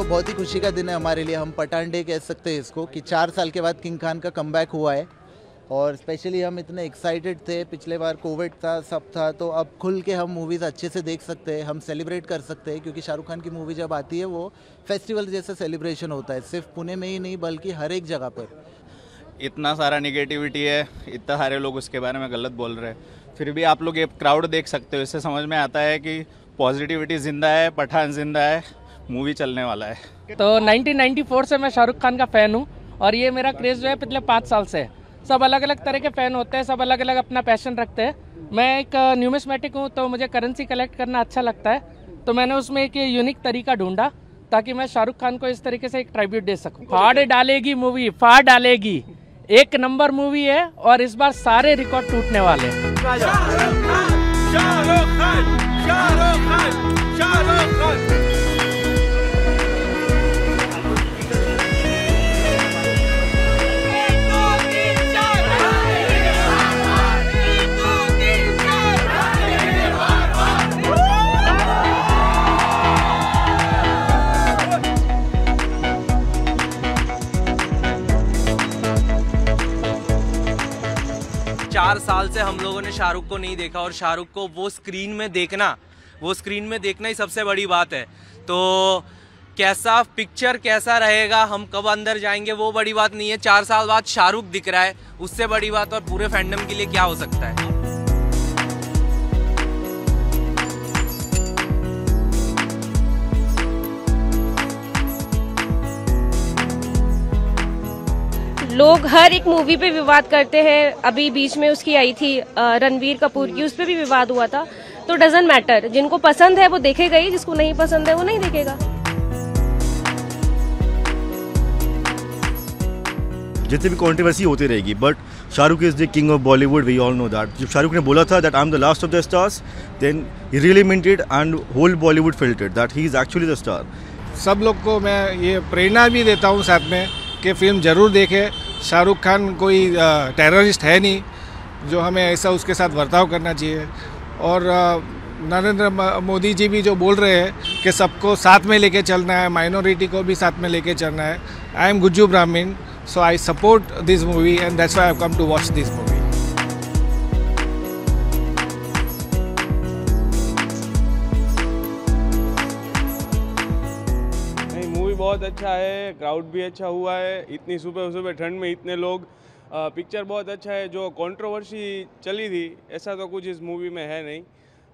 बहुत ही खुशी का दिन है हमारे लिए। हम पठान डे कह सकते हैं इसको, कि 4 साल के बाद किंग खान का कमबैक हुआ है और स्पेशली हम इतने एक्साइटेड थे। पिछले बार कोविड था, सब था, तो अब खुल के हम मूवीज़ अच्छे से देख सकते हैं, हम सेलिब्रेट कर सकते हैं, क्योंकि शाहरुख खान की मूवी जब आती है वो फेस्टिवल जैसा सेलिब्रेशन होता है, सिर्फ पुणे में ही नहीं बल्कि हर एक जगह पर। इतना सारा निगेटिविटी है, इतना सारे लोग उसके बारे में गलत बोल रहे हैं, फिर भी आप लोग ये क्राउड देख सकते हो, इससे समझ में आता है कि पॉजिटिविटी जिंदा है, पठान जिंदा है, मूवी चलने वाला है। तो 1994 से मैं शाहरुख खान का फ़ैन हूँ और ये मेरा क्रेज़ जो है पिछले 5 साल से है। सब अलग अलग तरह के फ़ैन होते हैं, सब अलग अलग अपना पैशन रखते हैं। मैं एक न्यूमिस्मेटिक हूँ, तो मुझे करेंसी कलेक्ट करना अच्छा लगता है, तो मैंने उसमें एक यूनिक तरीका ढूंढा ताकि मैं शाहरुख खान को इस तरीके से एक ट्रिब्यूट दे सकूँ। फाड़ डालेगी मूवी, फाड़ डालेगी, 1 नंबर मूवी है और इस बार सारे रिकॉर्ड टूटने वाले हैं। चार साल से हम लोगों ने शाहरुख को नहीं देखा और शाहरुख को वो स्क्रीन में देखना ही सबसे बड़ी बात है। तो कैसा पिक्चर कैसा रहेगा, हम कब अंदर जाएंगे, वो बड़ी बात नहीं है। 4 साल बाद शाहरुख दिख रहा है, उससे बड़ी बात और पूरे फैंडम के लिए क्या हो सकता है। लोग हर एक मूवी पे विवाद करते हैं। अभी बीच में उसकी आई थी रणबीर कपूर की, उस पर भी विवाद हुआ था। तो डजंट मैटर, जिनको पसंद है वो देखेगा ही, जिसको नहीं पसंद है वो नहीं देखेगा। जितनी भी कंट्रोवर्सी होती रहेगी, but Shahrukh is the king of Bollywood, we all know that. जब शाहरुख ने बोला था that I am the last of the stars, then he really meant it and whole Bollywood felt it that he is actually the star. सब लोग को मैं ये प्रेरणा भी देता हूँ साथ में कि फिल्म ज़रूर देखें। शाहरुख खान कोई टेररिस्ट है नहीं जो हमें ऐसा उसके साथ बर्ताव करना चाहिए। और नरेंद्र मोदी जी भी जो बोल रहे हैं कि सबको साथ में लेके चलना है, माइनॉरिटी को भी साथ में लेके चलना है। आई am Gujju Brahmin, so I support this movie and that's why I have come to watch this movie. बहुत अच्छा है, क्राउड भी अच्छा हुआ है, इतनी सुबह सुबह ठंड में इतने लोग। पिक्चर बहुत अच्छा है। जो कंट्रोवर्सी चली थी ऐसा तो कुछ इस मूवी में है नहीं,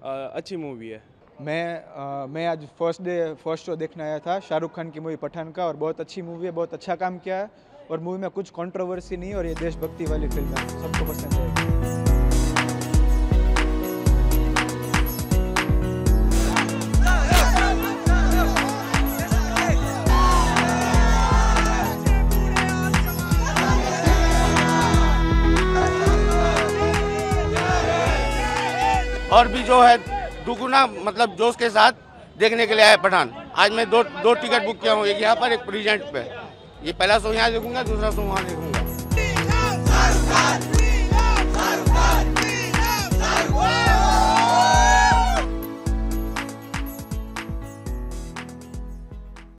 अच्छी मूवी है। मैं आज फर्स्ट शो देखने आया था शाहरुख खान की मूवी पठान का, और बहुत अच्छी मूवी है, बहुत अच्छा काम किया है और मूवी में कुछ कंट्रोवर्सी नहीं, और ये देशभक्ति वाली फिल्म है, सबको पसंद है। और भी जो है दुगुना मतलब जोश के साथ देखने के लिए आया पठान। आज मैं दो टिकट बुक किया हूँ, एक यहाँ पर, एक प्रेजेंट पे। ये पहला शो यहाँ देखूंगा, दूसरा शो वहाँ देखूंगा।